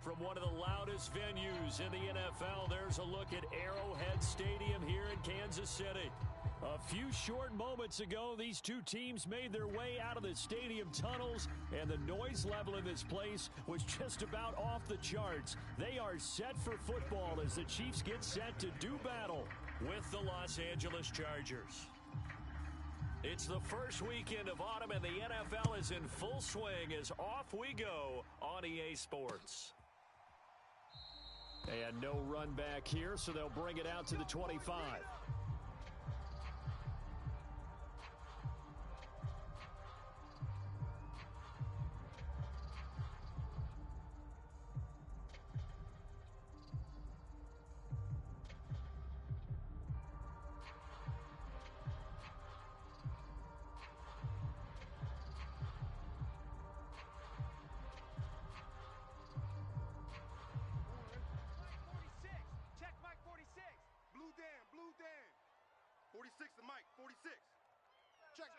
From one of the loudest venues in the NFL, there's a look at Arrowhead Stadium here in Kansas City. A few short moments ago, these two teams made their way out of the stadium tunnels, and the noise level in this place was just about off the charts. They are set for football as the Chiefs get set to do battle with the Los Angeles Chargers. It's the first weekend of autumn, and the NFL is in full swing as off we go on EA Sports. And no run back here, so they'll bring it out to the 25. Blue Dan. 46 to Mike, 46. Check.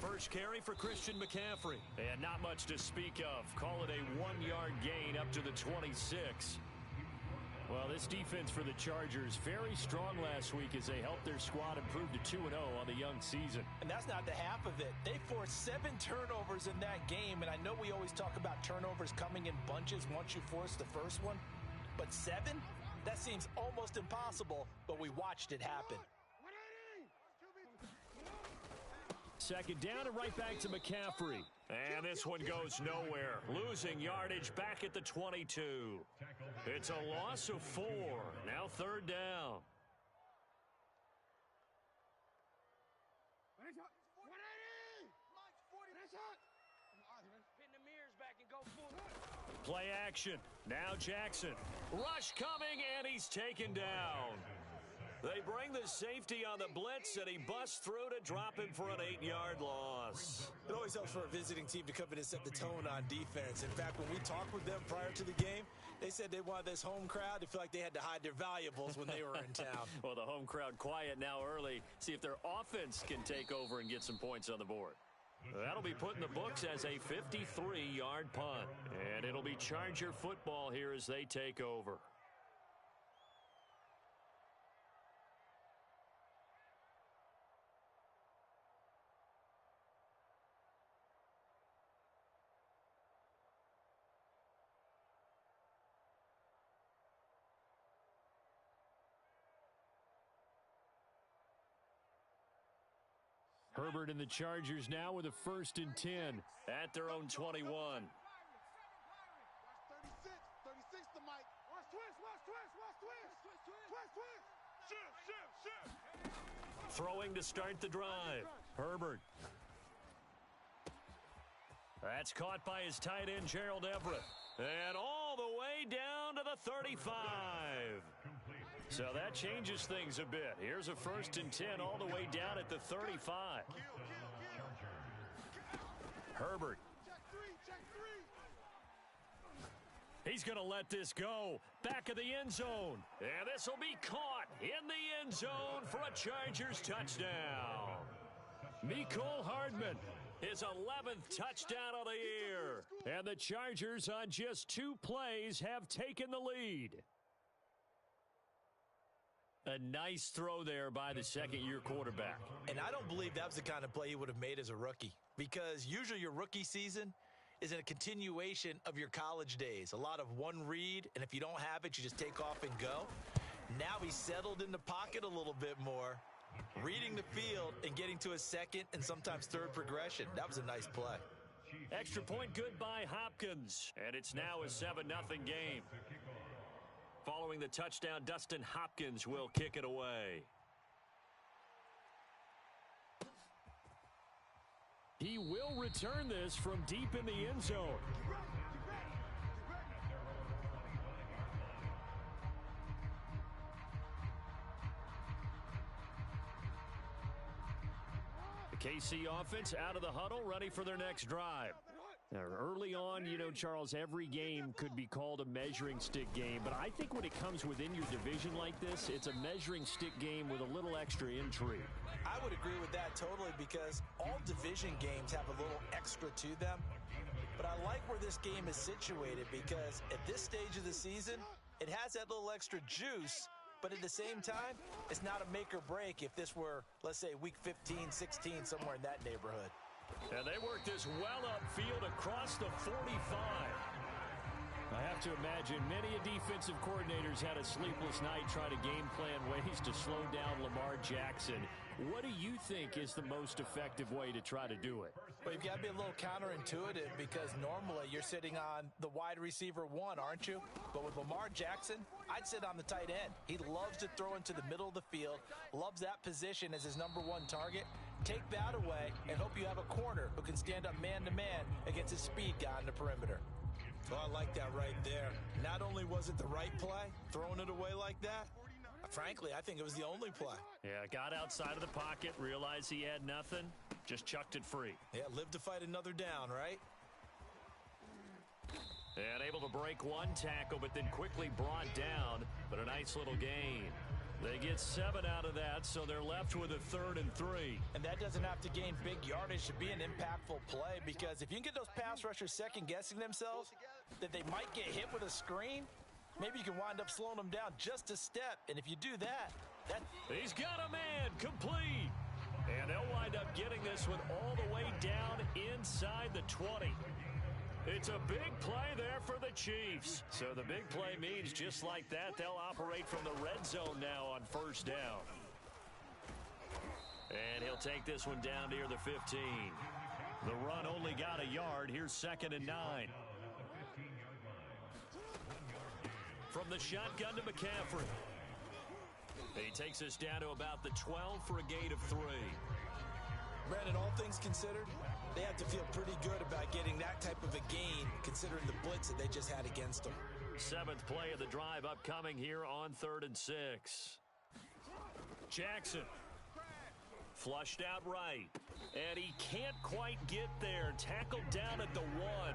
First carry for Christian McCaffrey. And not much to speak of. Call it a 1-yard gain up to the 26. Well, this defense for the Chargers, very strong last week as they helped their squad improve to 2-0 on the young season. And that's not the half of it. They forced 7 turnovers in that game, and I know we always talk about turnovers coming in bunches once you force the first one, but 7? That seems almost impossible, but we watched it happen. Second down and right back to McCaffrey. And this one goes nowhere. Losing yardage back at the 22. It's a loss of 4. Now third down. Pin the mirrors back and go full. Play action. Now Jackson. Rush coming, and he's taken down. They bring the safety on the blitz, and he busts through to drop him for an 8-yard loss. It always helps for a visiting team to come in and set the tone on defense. In fact, when we talked with them prior to the game, they said they wanted this home crowd to feel like they had to hide their valuables when they were in town. Well, the home crowd quiet now early. See if their offense can take over and get some points on the board. That'll be put in the books as a 53-yard punt. And it'll be Charger football here as they take over. Herbert and the Chargers now with a 1st and 10 at their own 21. 36 to Mike. Watch twist. Shift. Throwing to start the drive. Herbert. That's caught by his tight end, Gerald Everett. And all the way down to the 35. So that changes things a bit. Here's a 1st and 10 all the way down at the 35. Herbert. Check three. He's going to let this go. Back of the end zone. And this will be caught in the end zone for a Chargers touchdown. Mecole Hardman, his 11th touchdown of the year. And the Chargers on just 2 plays have taken the lead. A nice throw there by the second-year quarterback. And I don't believe that was the kind of play he would have made as a rookie, because usually your rookie season is a continuation of your college days. A lot of one read, and if you don't have it, you just take off and go. Now he's settled in the pocket a little bit more, reading the field and getting to a second and sometimes third progression. That was a nice play. Extra point good by Hopkins, and it's now a 7-0 game. Following the touchdown, Dustin Hopkins will kick it away. He will return this from deep in the end zone. The KC offense out of the huddle, ready for their next drive. Early on, Charles, every game could be called a measuring stick game, but I think when it comes within your division like this, it's a measuring stick game with a little extra intrigue. I would agree with that totally because all division games have a little extra to them. But I like where this game is situated because at this stage of the season, it has that little extra juice, but at the same time, it's not a make or break if this were, let's say, week 15, 16, somewhere in that neighborhood. And they work this well upfield across the 45. I have to imagine many defensive coordinators had a sleepless night trying to game plan ways to slow down Lamar Jackson. What do you think is the most effective way to try to do it? Well, you've got to be a little counterintuitive because normally you're sitting on the wide receiver one, aren't you? But with Lamar Jackson, I'd sit on the tight end. He loves to throw into the middle of the field, loves that position as his number one target. Take that away and hope you have a corner who can stand up man-to-man against a speed guy on the perimeter. Well, I like that right there. Not only was it the right play, throwing it away like that, frankly, I think it was the only play. Yeah, got outside of the pocket, realized he had nothing, just chucked it free. Yeah, live to fight another down, right? And able to break one tackle, but then quickly brought down, but a nice little gain. They get 7 out of that, so they're left with a 3rd and 3. And that doesn't have to gain big yardage to be an impactful play because if you can get those pass rushers second-guessing themselves, that they might get hit with a screen, maybe you can wind up slowing them down just a step. And if you do that... He's got a man complete. And they'll wind up getting this one all the way down inside the 20. It's a big play there for the Chiefs. So the big play means just like that, they'll operate from the red zone now on 1st down. And he'll take this one down near the 15. The run only got a yard. Here's 2nd and 9. From the shotgun to McCaffrey. He takes us down to about the 12 for a gain of 3. Brandon, all things considered, they have to feel pretty good about getting that type of a gain considering the blitz that they just had against them. 7th play of the drive upcoming here on 3rd and 6. Jackson flushed out right, and he can't quite get there. Tackled down at the 1.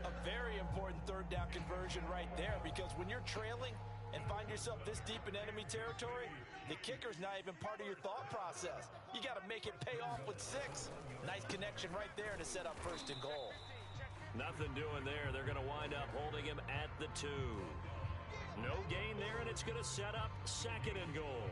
A very important 3rd down conversion right there because when you're trailing and find yourself this deep in enemy territory, the kicker's not even part of your thought process. You got to make it pay off with 6. Nice connection right there to set up 1st and goal. Nothing doing there. They're going to wind up holding him at the 2. No gain there, and it's going to set up 2nd and goal.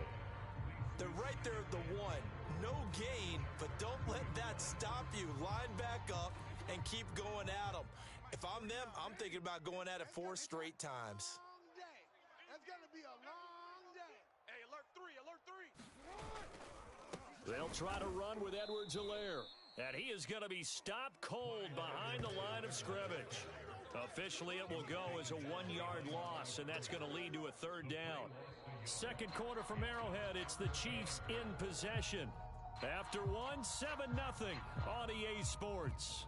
They're right there at the 1. No gain, but don't let that stop you. Line back up and keep going at them. If I'm them, I'm thinking about going at it 4 straight times. That's going to be a long day. Hey, alert 3, alert 3. They'll try to run with Edwards-Helaire. And he is going to be stopped cold behind the line of scrimmage. Officially, it will go as a 1-yard loss, and that's going to lead to a 3rd down. 2nd quarter from Arrowhead. It's the Chiefs in possession. After 1, 7-0 on EA Sports.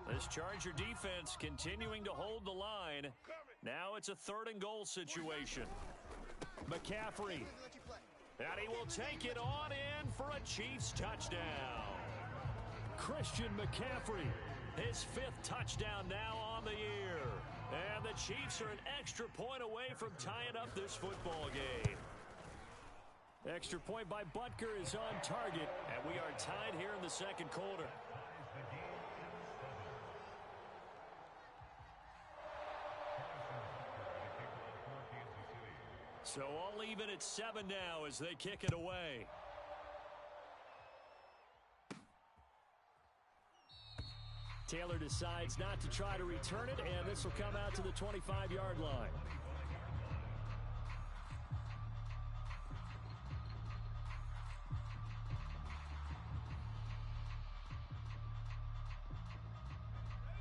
This Charger defense continuing to hold the line. Now it's a 3rd and goal situation. McCaffrey. And he will take it on in for a Chiefs touchdown. Christian McCaffrey, his 5th touchdown now on the year. And the Chiefs are an extra point away from tying up this football game. Extra point by Butker is on target, and we are tied here in the 2nd quarter. So all even at 7 now as they kick it away. Taylor decides not to try to return it, and this will come out to the 25-yard line.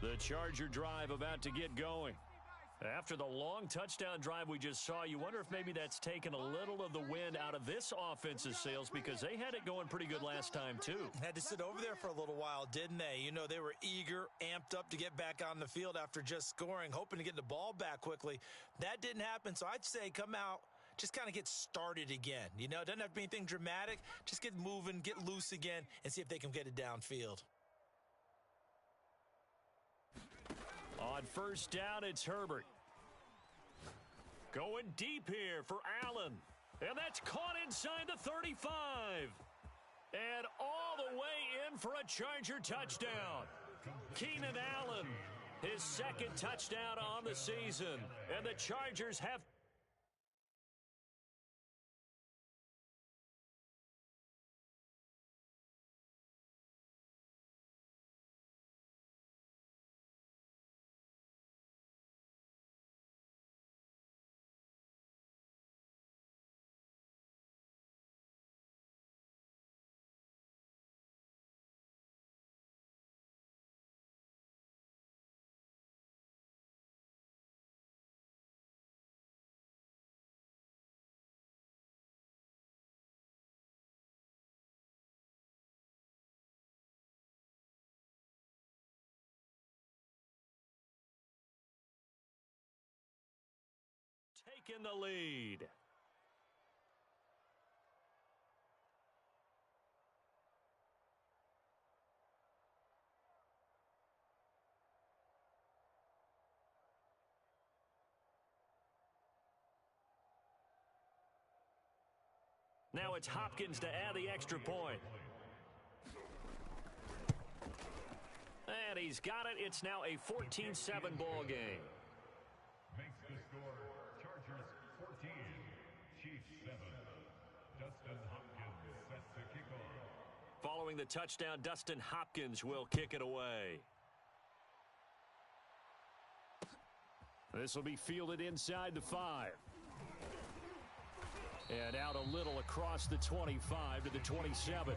The Charger drive about to get going. After the long touchdown drive we just saw, you wonder if maybe that's taken a little of the wind out of this offense's sails because they had it going pretty good last time, too. Had to sit over there for a little while, didn't they? You know, they were eager, amped up to get back on the field after just scoring, hoping to get the ball back quickly. That didn't happen, so I'd say come out, just kind of get started again. You know, it doesn't have to be anything dramatic. Just get moving, get loose again, and see if they can get it downfield. On first down, it's Herbert. Going deep here for Allen. And that's caught inside the 35. And all the way in for a Charger touchdown. Keenan Allen, his second touchdown on the season. And the Chargers have taken the lead. Now it's Hopkins to add the extra point. And he's got it. It's now a 14-7 ball game. Makes the score Chargers 14, Chiefs 7. Dustin Hopkins sets the kickoff. Following the touchdown, Dustin Hopkins will kick it away. This will be fielded inside the 5. And out a little across the 25 to the 27.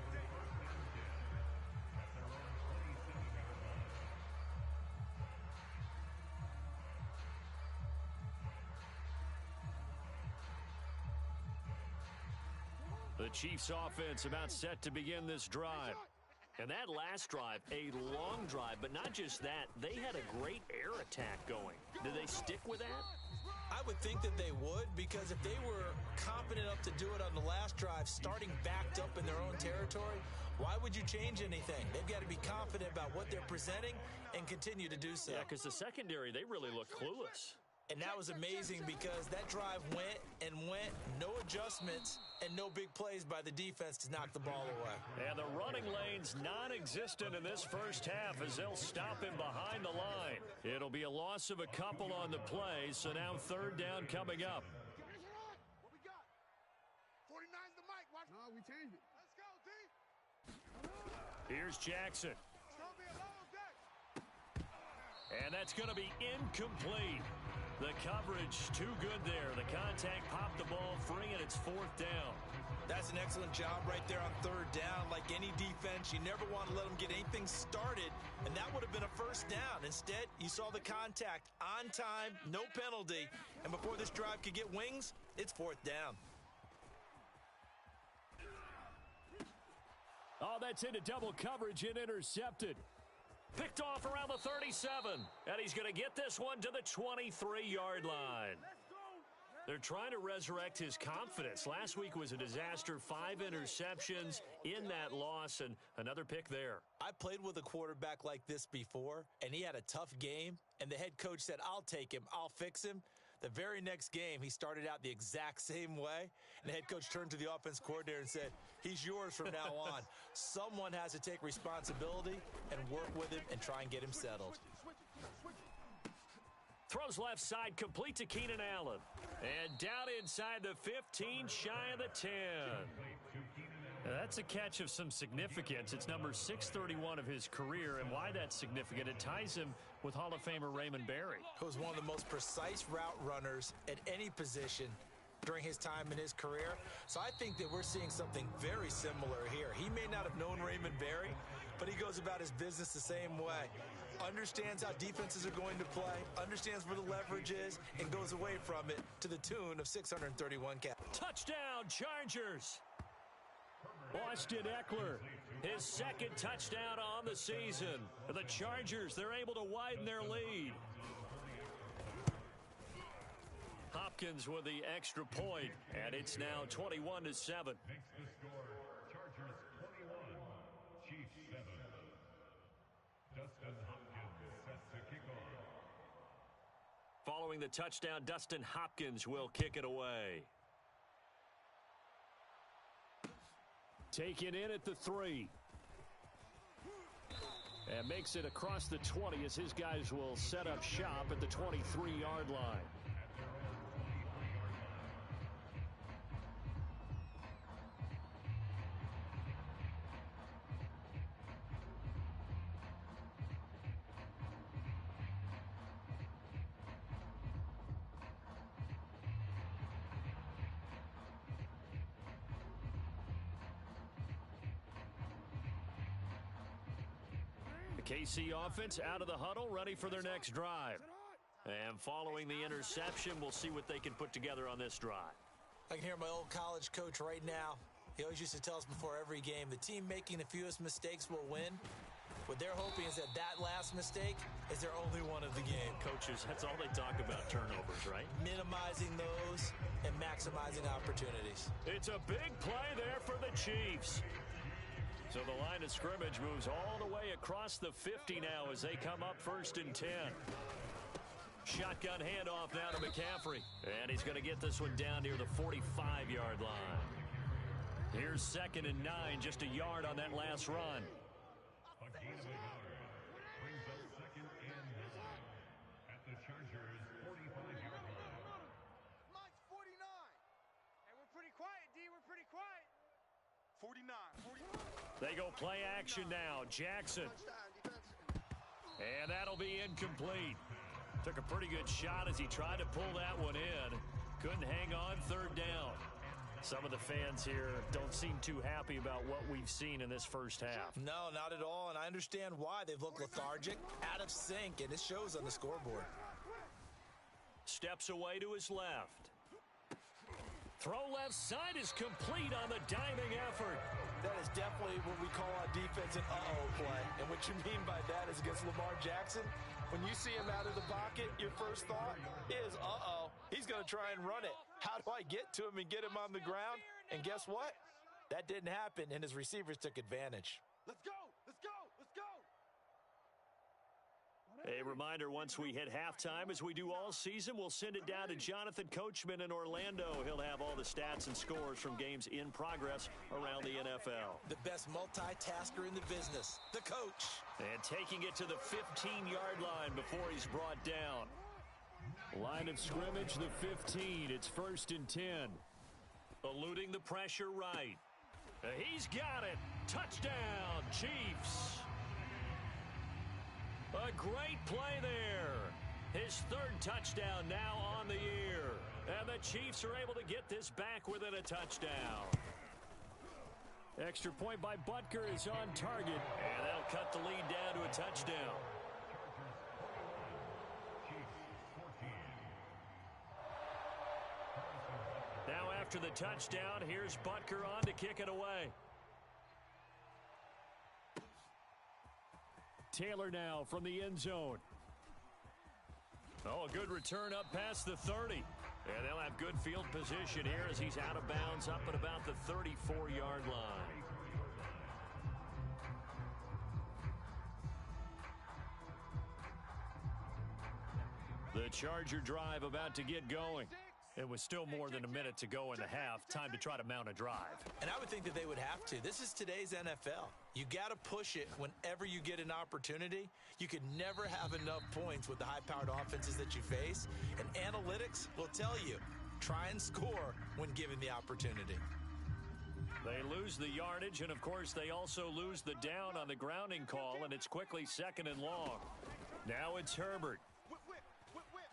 The Chiefs offense about set to begin this drive. And that last drive, a long drive, but not just that, they had a great air attack going. Did they stick with that? I would think that they would, because if they were confident enough to do it on the last drive, starting backed up in their own territory, why would you change anything? They've got to be confident about what they're presenting and continue to do so. Yeah, because the secondary, they really look clueless. And that was amazing because that drive went and went, no adjustments and no big plays by the defense to knock the ball away. And the running lane's non-existent in this first half as they'll stop him behind the line. It'll be a loss of a couple on the play, so now third down coming up. What we got? 49's the mic. Watch. No, we changed it. Let's go, D. Here's Jackson. It's going to be a long day. And that's going to be incomplete. The coverage too good there. The contact popped the ball free, and it's fourth down. That's an excellent job right there on third down. Like any defense, you never want to let them get anything started, and that would have been a first down. Instead, you saw the contact on time, no penalty, and before this drive could get wings, it's fourth down. Oh, that's into double coverage and intercepted. Picked off around the 37, and he's going to get this one to the 23-yard line. They're trying to resurrect his confidence. Last week was a disaster, 5 interceptions in that loss, and another pick there. I played with a quarterback like this before, and he had a tough game, and the head coach said, I'll take him, I'll fix him. The very next game, he started out the exact same way, and the head coach turned to the offense coordinator and said, he's yours from now on. Someone has to take responsibility and work with him and try and get him settled. Throws left side, complete to Keenan Allen. And down inside the 15, shy of the 10. That's a catch of some significance. It's number 631 of his career, and why that's significant, it ties him with Hall of Famer Raymond Berry. Who was one of the most precise route runners at any position during his time in his career. So I think that we're seeing something very similar here. He may not have known Raymond Berry, but he goes about his business the same way. understands how defenses are going to play, understands where the leverage is, and goes away from it to the tune of 631 catches. Touchdown, Chargers. Austin Eckler, his second touchdown on the season. The Chargers, they're able to widen their lead. Hopkins with the extra point, and it's now 21-7. Makes the score. Chargers 21, Chiefs 7. Dustin Hopkins sets the kickoff. Following the touchdown, Dustin Hopkins will kick it away. Taken in at the 3. And makes it across the 20 as his guys will set up shop at the 23-yard line. KC offense out of the huddle, ready for their next drive. And following the interception, we'll see what they can put together on this drive. I can hear my old college coach right now. He always used to tell us before every game, the team making the fewest mistakes will win. What they're hoping is that last mistake is their only one of the game. Coaches, that's all they talk about, turnovers, right? Minimizing those and maximizing opportunities. It's a big play there for the Chiefs. So the line of scrimmage moves all the way across the 50 now as they come up 1st and 10. Shotgun handoff now to McCaffrey. And he's going to get this one down near the 45-yard line. Here's 2nd and 9, just a yard on that last run. A gain of a yard brings up 2nd and 9 at the Chargers 45-yard line. Mine's 49. Hey, we're pretty quiet, D. We're pretty quiet. 49. They go play action now. Jackson. And that'll be incomplete. Took a pretty good shot as he tried to pull that one in. Couldn't hang on 3rd down. Some of the fans here don't seem too happy about what we've seen in this first half. No, not at all, and I understand why. They've looked lethargic, out of sync, and it shows on the scoreboard. Steps away to his left. Throw left side is complete on the diving effort. That is definitely what we call on defense an uh-oh play. And what you mean by that is against Lamar Jackson, when you see him out of the pocket, your first thought is, uh-oh, he's going to try and run it. How do I get to him and get him on the ground? And guess what? That didn't happen, and his receivers took advantage. Let's go. Let's go. Let's go. A reminder, once we hit halftime, as we do all season, we'll send it down to Jonathan Coachman in Orlando. He'll have all the stats and scores from games in progress around the NFL. The best multitasker in the business, the coach. And taking it to the 15-yard line before he's brought down. Line of scrimmage, the 15. It's 1st and 10. Eluding the pressure right. He's got it. Touchdown, Chiefs. A great play there. His 3rd touchdown now on the year. And the Chiefs are able to get this back within a touchdown. Extra point by Butker is on target. And they'll cut the lead down to a touchdown. Now after the touchdown, here's Butker on to kick it away. Taylor now from the end zone. Oh, a good return up past the 30. And they'll have good field position here as he's out of bounds up at about the 34-yard line. The Charger drive about to get going. It was still more than a minute to go in the half. Time to try to mount a drive. And I would think that they would have to. This is today's NFL. You got to push it whenever you get an opportunity. You can never have enough points with the high-powered offenses that you face. And analytics will tell you, try and score when given the opportunity. They lose the yardage, and, of course, they also lose the down on the grounding call, and it's quickly 2nd and long. Now it's Herbert. Whip, whip, whip, whip.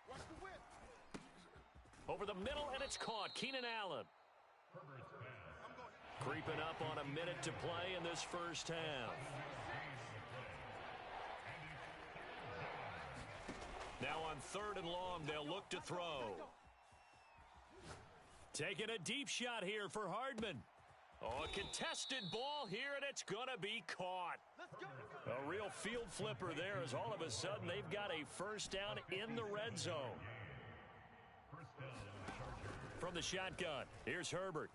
Watch the whip. Over the middle, and it's caught. Keenan Allen. Creeping up on a minute to play in this first half. Now on 3rd and long, they'll look to throw. Taking a deep shot here for Hardman. Oh, a contested ball here, and it's going to be caught. A real field flipper there as all of a sudden they've got a first down in the red zone. From the shotgun, here's Herbert.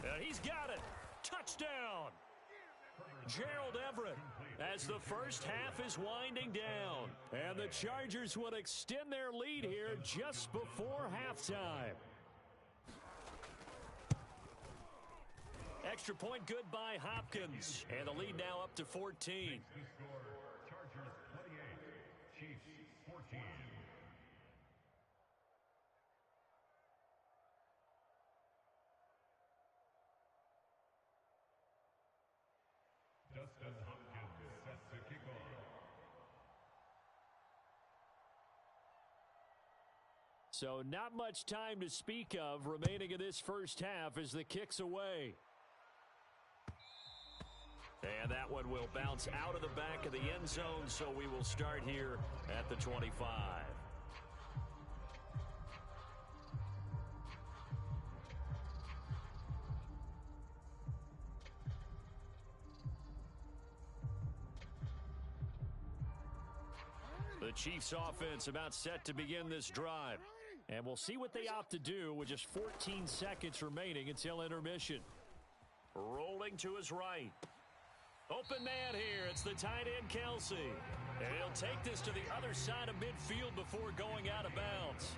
And he's got it. Touchdown. Gerald Everett as the first half is winding down. And the Chargers will extend their lead here just before halftime. Extra point good by Hopkins. And the lead now up to 14. Chargers 28, Chiefs 14. Dustin Hopkins set to kick off. So not much time to speak of remaining in this first half as the kick's away. And that one will bounce out of the back of the end zone, so we will start here at the 25. The Chiefs offense about set to begin this drive. And we'll see what they opt to do with just 14 seconds remaining until intermission. Rolling to his right. Open man here. It's the tight end, Kelsey. And he'll take this to the other side of midfield before going out of bounds.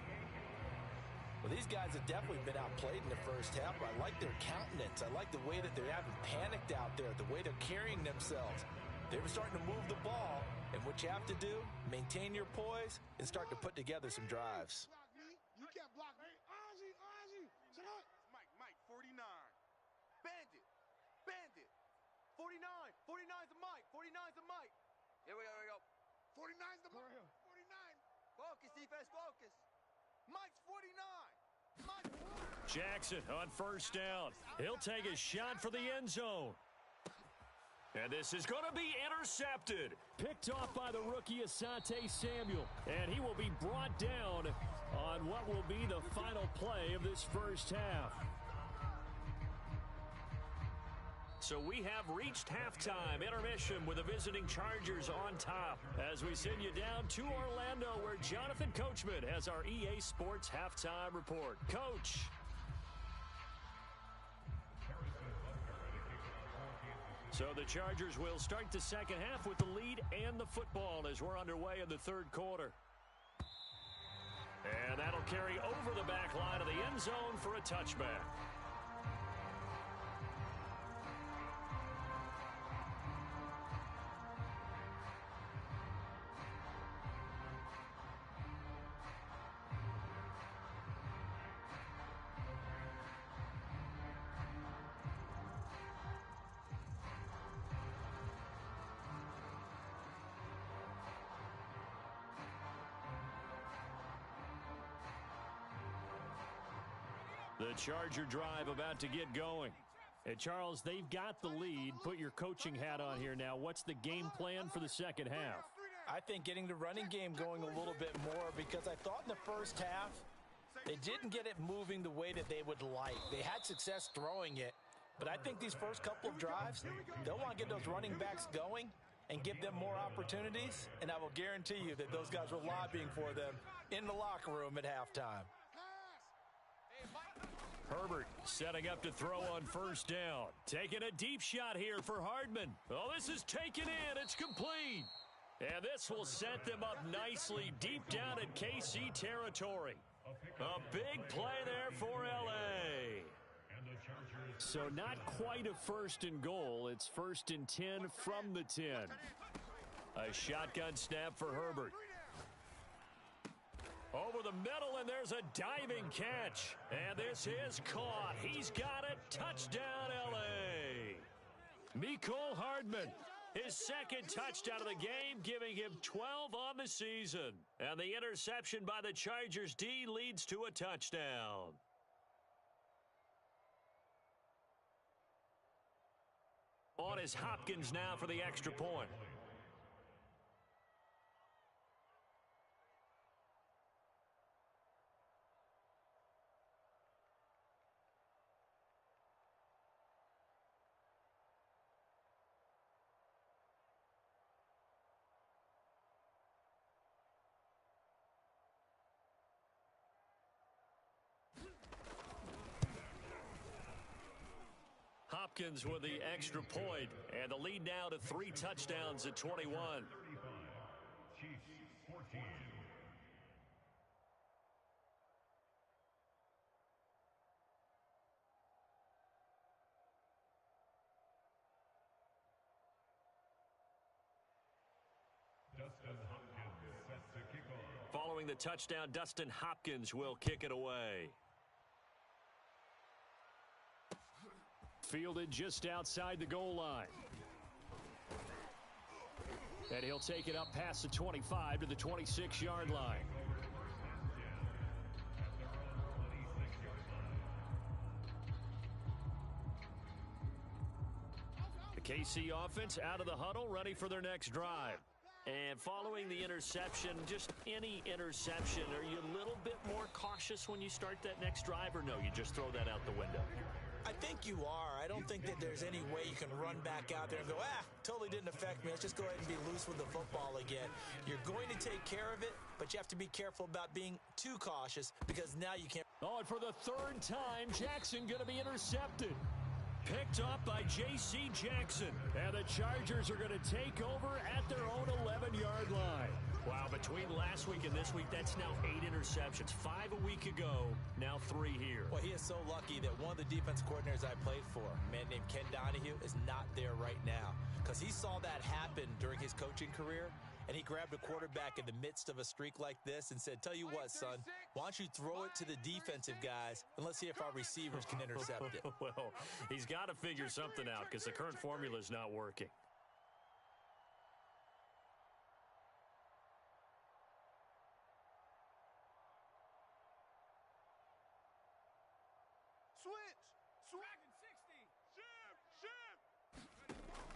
Well, these guys have definitely been outplayed in the first half. I like their countenance. I like the way that they haven't panicked out there, the way they're carrying themselves. They were starting to move the ball, and what you have to do, maintain your poise and start to put together some drives. You can't block me. Ozzy, shut up. Mike, 49. Bandit. 49 is the Mike. 49 is the Mike. Here we go. 49 is the Mike. 49. Focus, defense, focus. Mike's 49. Mike. Jackson on first down. He'll take a shot for the end zone. And this is going to be intercepted. Picked off by the rookie Asante Samuel. And he will be brought down on what will be the final play of this first half. So we have reached halftime, intermission with the visiting Chargers on top. As we send you down to Orlando where Jonathan Coachman has our EA Sports halftime report. Coach. So the Chargers will start the second half with the lead and the football as we're underway in the third quarter. And that'll carry over the back line of the end zone for a touchback. The Charger drive about to get going. And Charles, they've got the lead. Put your coaching hat on here now. What's the game plan for the second half? I think getting the running game going a little bit more because I thought in the first half they didn't get it moving the way that they would like. They had success throwing it, but I think these first couple of drives, they'll want to get those running backs going and give them more opportunities, and I will guarantee you that those guys were lobbying for them in the locker room at halftime. Herbert setting up to throw on first down. Taking a deep shot here for Hardman. Oh, this is taken in. It's complete. And this will set them up nicely deep down in KC territory. A big play there for L.A. So not quite a first and goal. It's first and 10 from the 10. A shotgun snap for Herbert. Over the middle, and there's a diving catch. And this is caught. He's got it. Touchdown, L.A. Mecole Hardman, his second touchdown of the game, giving him 12 on the season. And the interception by the Chargers D leads to a touchdown. On is Hopkins now for the extra point. Hopkins with the extra point, and the lead now to 3 touchdowns at 21. 35. Chiefs 14. Dustin Hopkins set to kick off. Following the touchdown, Dustin Hopkins will kick it away. Fielded just outside the goal line. And he'll take it up past the 25 to the 26-yard line. The KC offense out of the huddle, ready for their next drive. And following the interception, just any interception, are you a little bit more cautious when you start that next drive, or no, you just throw that out the window? I think you are. I don't think that there's any way you can run back out there and go, totally didn't affect me. Let's just go ahead and be loose with the football again. You're going to take care of it, but you have to be careful about being too cautious because now you can't. Oh, and for the third time, Jackson going to be intercepted. Picked up by J.C. Jackson. And the Chargers are going to take over at their own 11-yard line. Wow, between last week and this week, that's now 8 interceptions. 5 a week ago, now 3 here. Well, he is so lucky that one of the defense coordinators I played for, a man named Ken Donahue, is not there right now. Because he saw that happen during his coaching career, and he grabbed a quarterback in the midst of a streak like this and said, tell you what, son, why don't you throw it to the defensive guys, and let's see if our receivers can intercept it. Well, he's got to figure something out because the current formula is not working.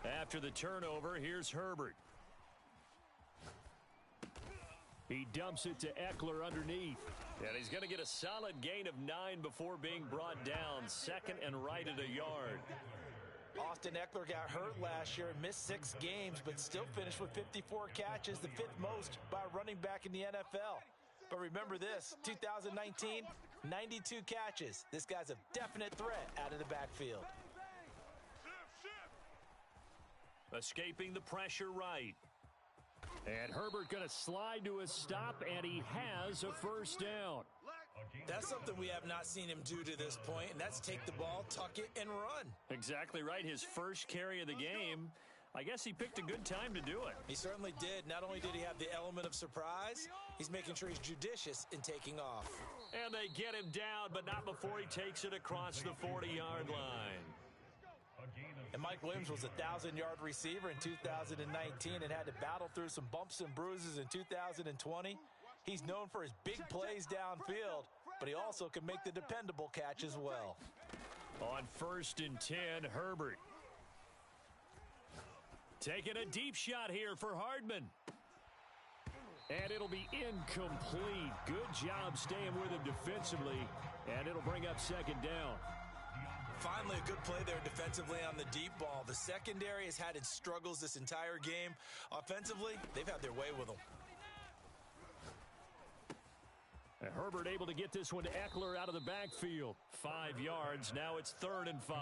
After the turnover, here's Herbert. He dumps it to Eckler underneath. And he's going to get a solid gain of 9 before being brought down. Second and right at a yard. Austin Eckler got hurt last year and missed 6 games, but still finished with 54 catches, the 5th most by a running back in the NFL. But remember this, 2019, 92 catches. This guy's a definite threat out of the backfield. Escaping the pressure right. And Herbert going to slide to a stop, and he has a first down. That's something we have not seen him do to this point, and that's take the ball, tuck it, and run. Exactly right. His first carry of the game. I guess he picked a good time to do it. He certainly did. Not only did he have the element of surprise, he's making sure he's judicious in taking off. And they get him down, but not before he takes it across the 40-yard line. And Mike Williams was a 1,000-yard receiver in 2019 and had to battle through some bumps and bruises in 2020. He's known for his big plays downfield, but he also can make the dependable catch as well. On 1st and 10, Herbert. Taking a deep shot here for Hardman. And it'll be incomplete. Good job staying with him defensively, and it'll bring up 2nd down. Finally, a good play there defensively on the deep ball. The secondary has had its struggles this entire game. Offensively, they've had their way with them. And Herbert able to get this one to Eckler out of the backfield. 5 yards. Now it's 3rd and 5.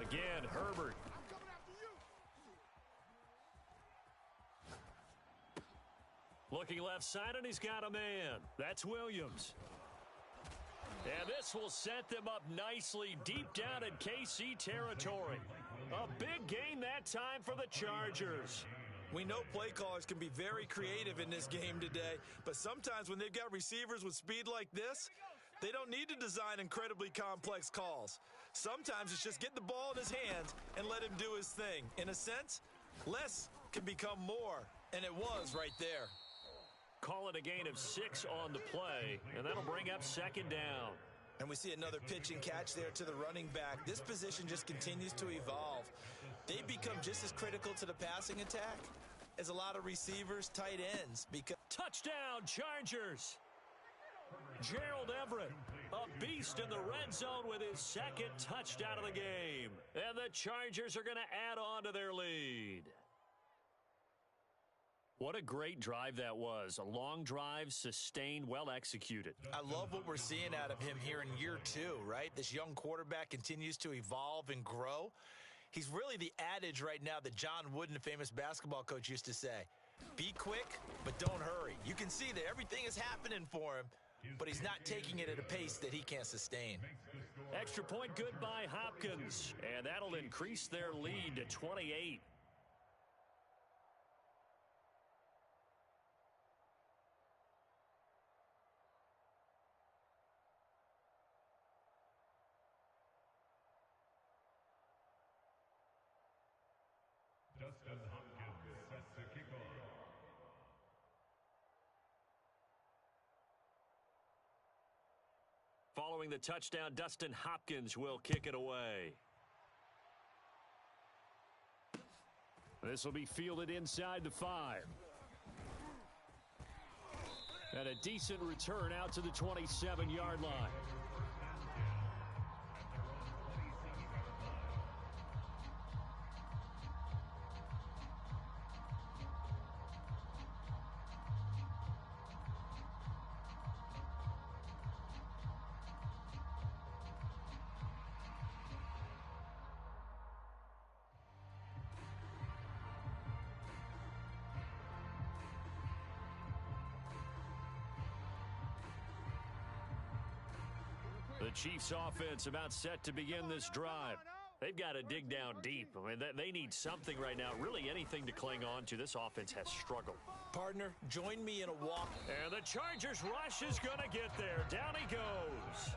Again, Herbert. Looking left side, and he's got a man. That's Williams. And this will set them up nicely deep down in KC territory. A big gain that time for the Chargers. We know play callers can be very creative in this game today, but sometimes when they've got receivers with speed like this, they don't need to design incredibly complex calls. Sometimes it's just get the ball in his hands and let him do his thing. In a sense, less can become more, and it was right there. Call it a gain of 6 on the play, and that'll bring up 2nd down. And we see another pitch and catch there to the running back. This position just continues to evolve. They become just as critical to the passing attack as a lot of receivers, tight ends. Because touchdown, Chargers! Gerald Everett, a beast in the red zone with his 2nd touchdown of the game. And the Chargers are going to add on to their lead. What a great drive that was. A long drive, sustained, well executed. I love what we're seeing out of him here in year 2, right? This young quarterback continues to evolve and grow. He's really the adage right now that John Wooden, the famous basketball coach, used to say. Be quick, but don't hurry. You can see that everything is happening for him, but he's not taking it at a pace that he can't sustain. Extra point good by Hopkins, and that'll increase their lead to 28. Dustin Hopkins sets the kickoff. Following the touchdown, Dustin Hopkins will kick it away. This will be fielded inside the 5. And a decent return out to the 27-yard line. The Chiefs offense about set to begin this drive. They've got to dig down deep. I mean, they need something right now, really anything to cling on to. This offense has struggled. Partner, join me in a walk. And the Chargers rush is going to get there. Down he goes.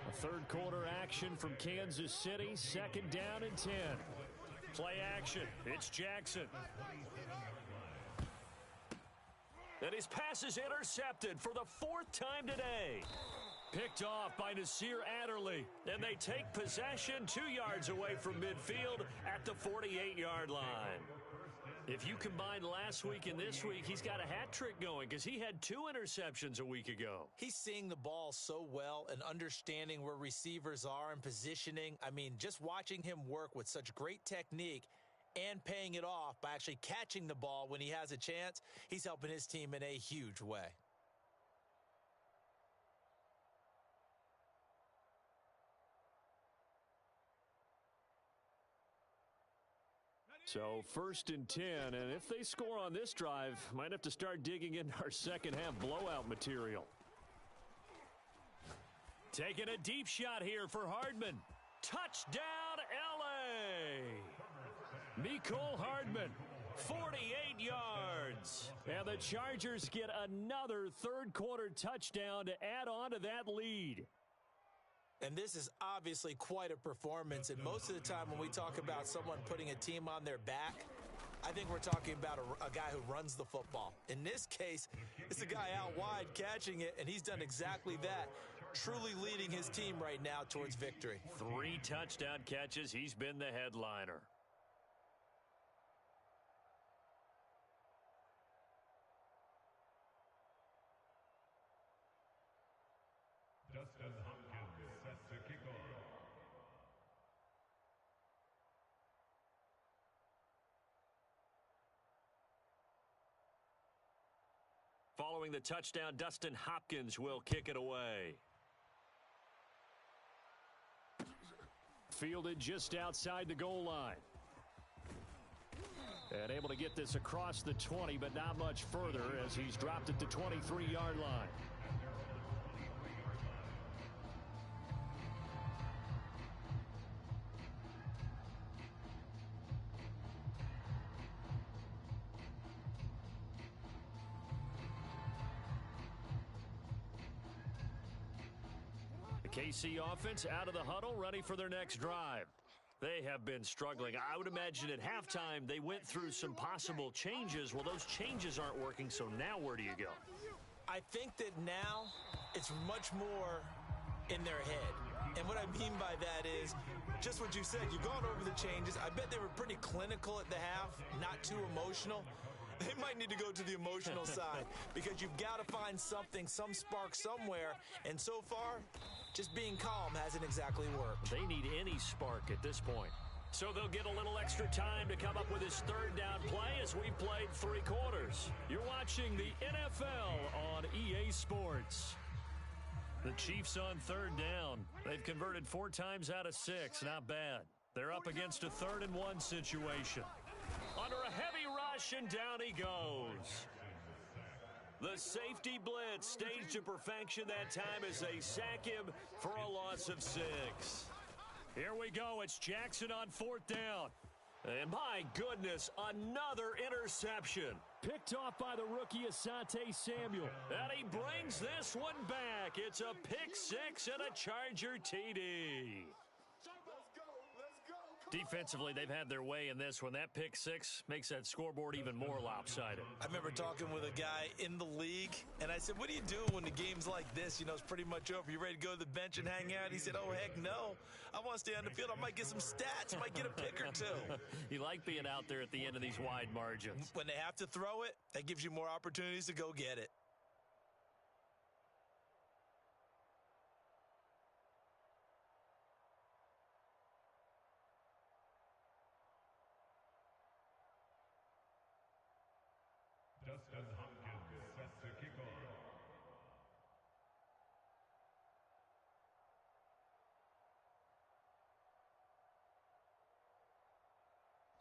A third quarter action from Kansas City. Second down and 10. Play action. It's Jackson. And his pass is intercepted for the 4th time today. Picked off by Nasir Adderley. And they take possession 2 yards away from midfield at the 48-yard line. If you combine last week and this week, he's got a hat trick going because he had 2 interceptions a week ago. He's seeing the ball so well and understanding where receivers are and positioning. I mean, just watching him work with such great technique and paying it off by actually catching the ball when he has a chance, he's helping his team in a huge way. So 1st and 10, and if they score on this drive, might have to start digging into our second half blowout material. Taking a deep shot here for Hardman. Touchdown, L.A. Mecole Hardman, 48 yards. And the Chargers get another third quarter touchdown to add on to that lead. And this is obviously quite a performance. And most of the time when we talk about someone putting a team on their back, I think we're talking about a guy who runs the football. In this case, it's a guy out wide catching it, and he's done exactly that, truly leading his team right now towards victory. 3 touchdown catches. He's been the headliner. Dustin Hopkins sets the kickoff. Following the touchdown, Dustin Hopkins will kick it away. Fielded just outside the goal line. And able to get this across the 20, but not much further as he's dropped it to 23-yard line. KC offense out of the huddle, ready for their next drive. They have been struggling. I would imagine at halftime they went through some possible changes. Well, those changes aren't working, so now where do you go? I think that now it's much more in their head. And what I mean by that is just what you said. You've gone over the changes. I bet they were pretty clinical at the half, not too emotional. They might need to go to the emotional side because you've got to find something, some spark somewhere. And so far, just being calm hasn't exactly worked. They need any spark at this point. So they'll get a little extra time to come up with his third down play as as we've played 3 quarters. You're watching the NFL on EA Sports. The Chiefs on 3rd down. They've converted 4 times out of 6. Not bad. They're up against a 3rd and 1 situation. Under a heavy rush, and down he goes. The safety blitz staged to perfection that time as they sack him for a loss of 6. Here we go. It's Jackson on 4th down. And my goodness, another interception. Picked off by the rookie Asante Samuel. And he brings this one back. It's a pick 6 and a Charger TD. Defensively, they've had their way in this one. That pick 6 makes that scoreboard even more lopsided. I remember talking with a guy in the league, and I said, what do you do when the game's like this? You know, it's pretty much over. You ready to go to the bench and hang out? He said, oh, heck no. I want to stay on the field. I might get some stats. I might get a pick or 2. You like being out there at the end of these wide margins. When they have to throw it, that gives you more opportunities to go get it. Dustin Hopkins set to kick off.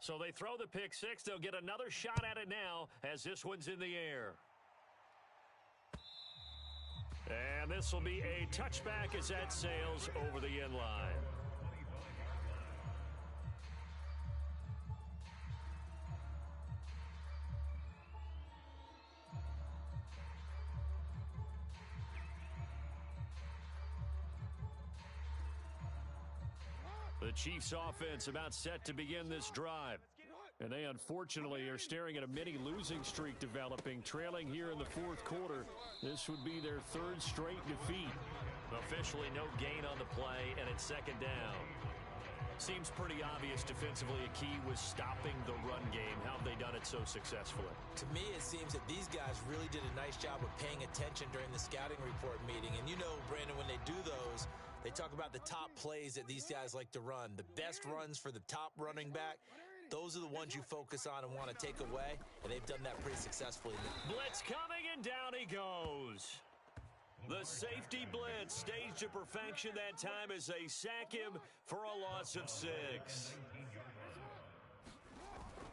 So they throw the pick 6. They'll get another shot at it now as this one's in the air. And this will be a touchback as that sails over the end line. The Chiefs offense about set to begin this drive. And they unfortunately are staring at a mini losing streak developing, trailing here in the 4th quarter. This would be their 3rd straight defeat. Officially no gain on the play, and it's 2nd down. Seems pretty obvious defensively a key was stopping the run game. How have they done it so successfully? To me, it seems that these guys really did a nice job of paying attention during the scouting report meeting. And you know, Brandon, when they do those, they talk about the top plays that these guys like to run. The best runs for the top running back, those are the ones you focus on and want to take away, and they've done that pretty successfully. Blitz coming, and down he goes. The safety blitz staged to perfection that time as they sack him for a loss of 6.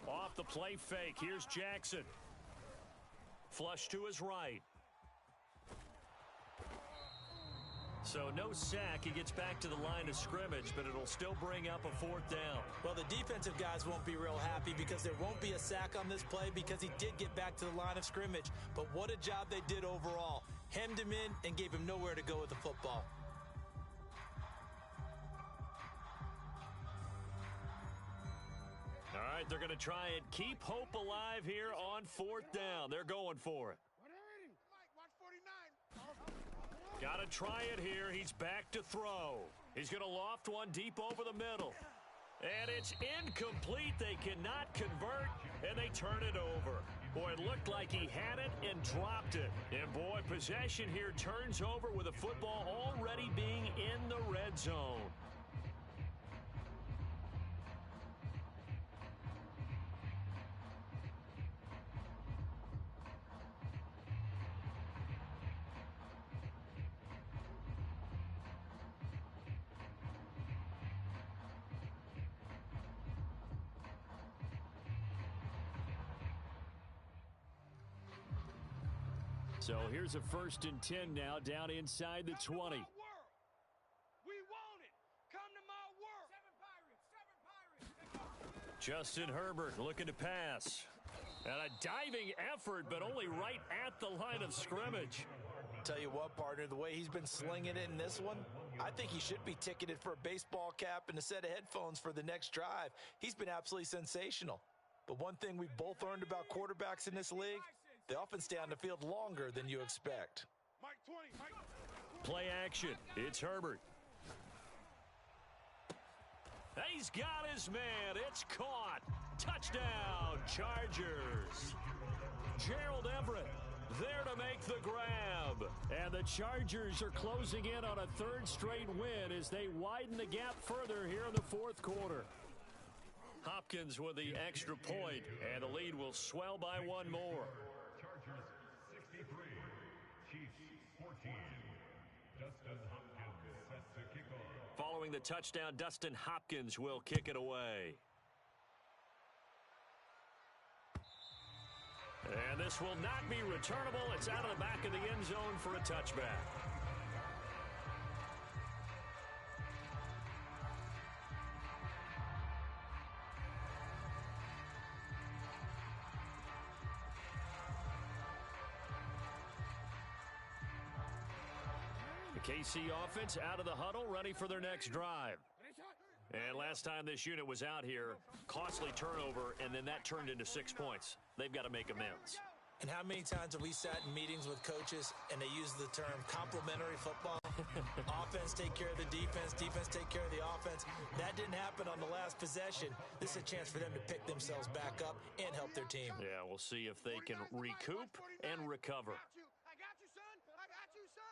Off the play fake, here's Jackson. Flush to his right. So no sack. He gets back to the line of scrimmage, but it'll still bring up a 4th down. Well, the defensive guys won't be real happy because there won't be a sack on this play because he did get back to the line of scrimmage. But what a job they did overall. Hemmed him in and gave him nowhere to go with the football. All right, they're going to try and keep hope alive here on 4th down. They're going for it. Got to try it here. He's back to throw. He's going to loft one deep over the middle. And it's incomplete. They cannot convert, and they turn it over. Boy, it looked like he had it and dropped it. And, boy, possession here turns over with the football already being in the red zone. So here's a 1st and 10 now down inside the 20. We want it. Come to my world. Justin Herbert looking to pass. And a diving effort, but only right at the line of scrimmage. Tell you what, partner, the way he's been slinging it in this one, I think he should be ticketed for a baseball cap and a set of headphones for the next drive. He's been absolutely sensational. But one thing we've both learned about quarterbacks in this league, they often stay on the field longer than you expect. Mike 20, Mike. Play action. It's Herbert. He's got his man. It's caught. Touchdown, Chargers. Gerald Everett there to make the grab. And the Chargers are closing in on a 3rd straight win as they widen the gap further here in the 4th quarter. Hopkins with the extra point, and the lead will swell by one more. Chargers 63, Chiefs 14. Dustin Hopkins set to kick off. Following the touchdown, Dustin Hopkins will kick it away. And this will not be returnable. It's out of the back of the end zone for a touchback. The KC offense out of the huddle, ready for their next drive. And last time this unit was out here, costly turnover, and then that turned into 6 points. They've got to make amends. And how many times have we sat in meetings with coaches and they use the term complementary football? Offense take care of the defense, defense take care of the offense. That didn't happen on the last possession. This is a chance for them to pick themselves back up and help their team. Yeah, we'll see if they can recoup and recover. I got you, son. I got you, son.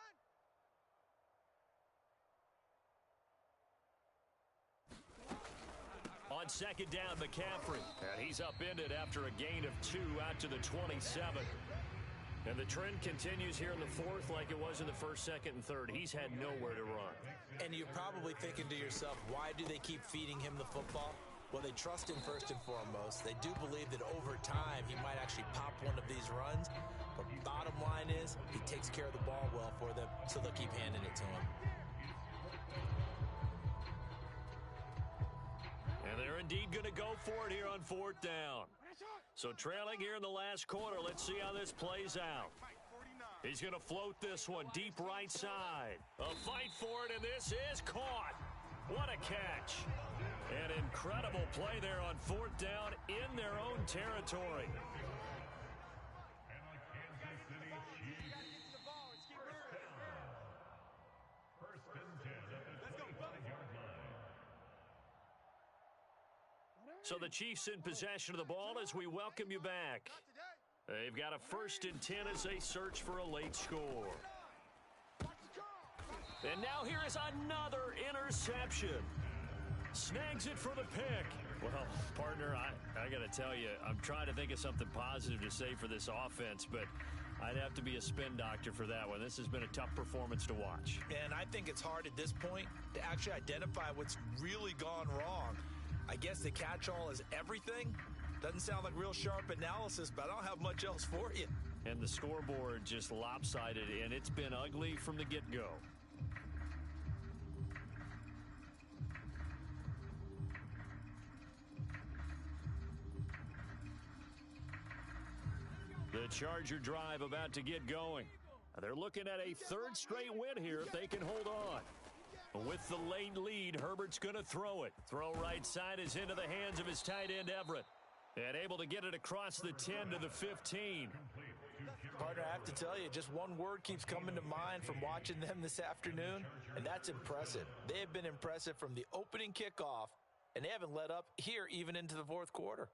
On second down, McCaffrey. And he's upended after a gain of 2 out to the 27. And the trend continues here in the fourth like it was in the first, second, and third. He's had nowhere to run. And you're probably thinking to yourself, why do they keep feeding him the football? Well, they trust him first and foremost. They do believe that over time he might actually pop one of these runs. But bottom line is he takes care of the ball well for them, so they'll keep handing it to him. And they're indeed going to go for it here on fourth down. So trailing here in the last quarter, let's see how this plays out. He's going to float this one deep right side. A fight for it, and this is caught. What a catch. An incredible play there on fourth down in their own territory. And the Kansas City Chiefs first and 10 at the 25-yard line. So the Chiefs in possession of the ball as we welcome you back. They've got a first and 10 as they search for a late score. And now here is another interception. Snags it for the pick. Well, partner, I got to tell you, I'm trying to think of something positive to say for this offense, but I'd have to be a spin doctor for that one. This has been a tough performance to watch. And I think it's hard at this point to actually identify what's really gone wrong. I guess the catch-all is everything. Doesn't sound like real sharp analysis, but I don't have much else for you. And the scoreboard just lopsided, and it's been ugly from the get-go. The Charger drive about to get going. They're looking at a third straight win here if they can hold on. With the late lead, Herbert's going to throw it. Throw right side is into the hands of his tight end, Everett. And able to get it across the 10 to the 15. Partner, I have to tell you, just one word keeps coming to mind from watching them this afternoon, and that's impressive. They have been impressive from the opening kickoff, and they haven't let up here even into the fourth quarter.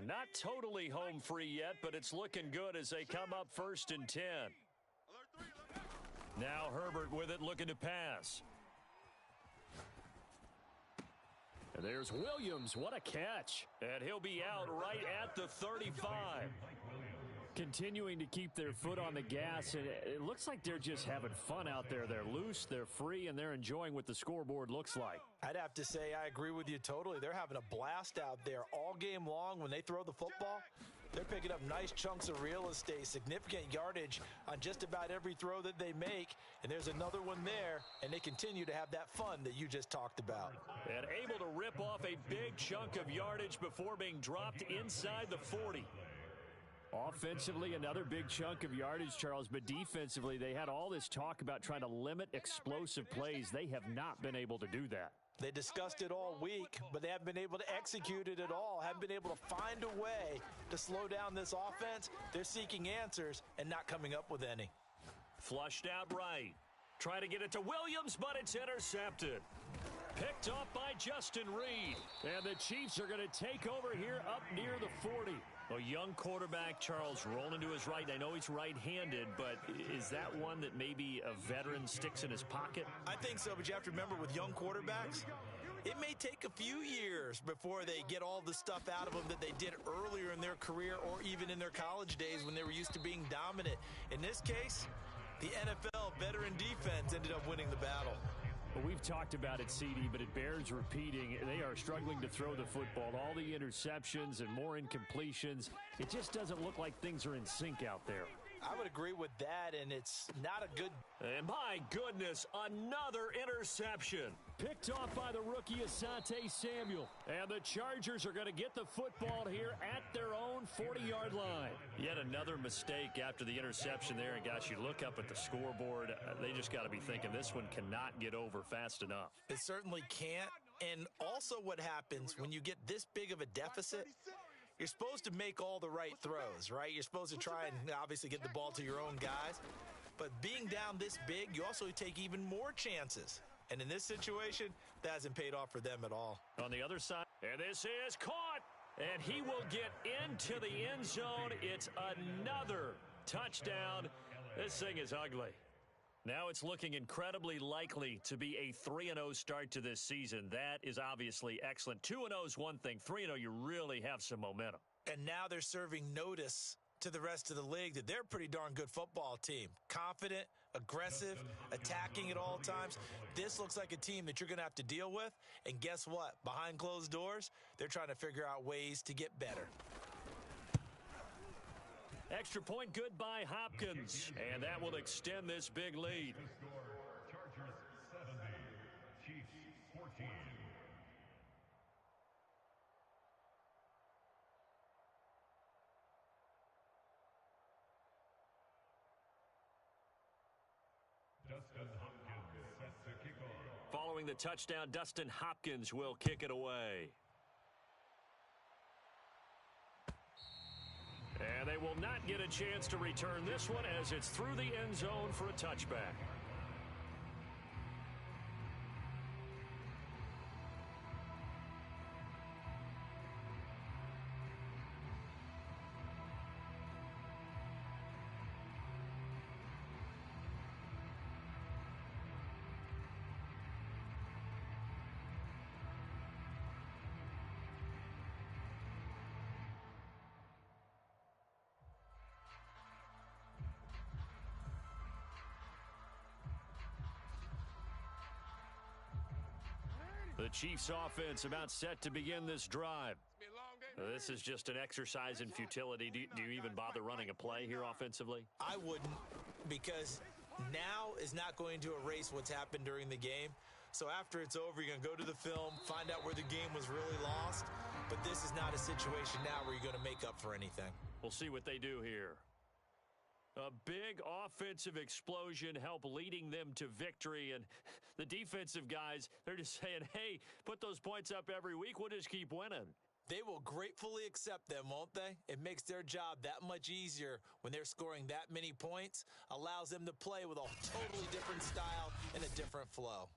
Not totally home free yet, but it's looking good as they come up first and 10. Now Herbert with it, looking to pass. And there's Williams. What a catch. And he'll be out right at the 35. Continuing to keep their foot on the gas, and it looks like they're just having fun out there. They're loose, they're free, and they're enjoying what the scoreboard looks like. I'd have to say I agree with you totally. They're having a blast out there all game long. When they throw the football, they're picking up nice chunks of real estate, significant yardage on just about every throw that they make, and there's another one there, and they continue to have that fun that you just talked about. And able to rip off a big chunk of yardage before being dropped inside the 40. Offensively, another big chunk of yardage, Charles, but defensively, they had all this talk about trying to limit explosive plays. They have not been able to do that. They discussed it all week, but they haven't been able to execute it at all, haven't been able to find a way to slow down this offense. They're seeking answers and not coming up with any. Flushed out right. Trying to get it to Williams, but it's intercepted. Picked off by Justin Reed. And the Chiefs are going to take over here up near the 40. A young quarterback, Charles, rolling to his right. I know he's right-handed, but is that one that maybe a veteran sticks in his pocket? I think so, but you have to remember with young quarterbacks, it may take a few years before they get all the stuff out of them that they did earlier in their career or even in their college days when they were used to being dominant. In this case, the NFL veteran defense ended up winning the battle. Well, we've talked about it, CD, but it bears repeating. They are struggling to throw the football. All the interceptions and more incompletions. It just doesn't look like things are in sync out there. I would agree with that, and it's not a good... And my goodness, another interception. Picked off by the rookie Asante Samuel. And the Chargers are going to get the football here at their own 40-yard line. Yet another mistake after the interception there. And, gosh, you look up at the scoreboard. They just got to be thinking this one cannot get over fast enough. It certainly can't. And also what happens when you get this big of a deficit, you're supposed to make all the right throws, right? You're supposed to try and obviously get the ball to your own guys. But being down this big, you also take even more chances. And in this situation, that hasn't paid off for them at all. On the other side, and this is caught. And he will get into the end zone. It's another touchdown. This thing is ugly. Now it's looking incredibly likely to be a 3-0 start to this season. That is obviously excellent. 2-0 is one thing. 3-0, you really have some momentum. And now they're serving notice to the rest of the league that they're a pretty darn good football team. Confident, aggressive, attacking at all times. This looks like a team that you're going to have to deal with. And guess what? Behind closed doors, they're trying to figure out ways to get better. Extra point good by Hopkins, and that will extend this big lead. Chargers 70, Chiefs 14. Dustin Hopkins set to kick off. Following the touchdown, Dustin Hopkins will kick it away. And they will not get a chance to return this one as it's through the end zone for a touchback. The Chiefs offense about set to begin this drive. This is just an exercise in futility. Do you even bother running a play here offensively? I wouldn't, because now is not going to erase what's happened during the game. So after it's over, you're going to go to the film, find out where the game was really lost. But this is not a situation now where you're going to make up for anything. We'll see what they do here. A big offensive explosion help leading them to victory. And the defensive guys, they're just saying, hey, put those points up every week. We'll just keep winning. They will gratefully accept them, won't they? It makes their job that much easier when they're scoring that many points. Allows them to play with a totally different style and a different flow.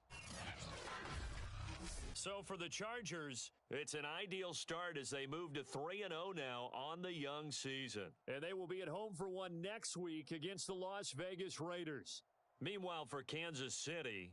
So for the Chargers, it's an ideal start as they move to 3-0 now on the young season. And they will be at home for one next week against the Las Vegas Raiders. Meanwhile, for Kansas City,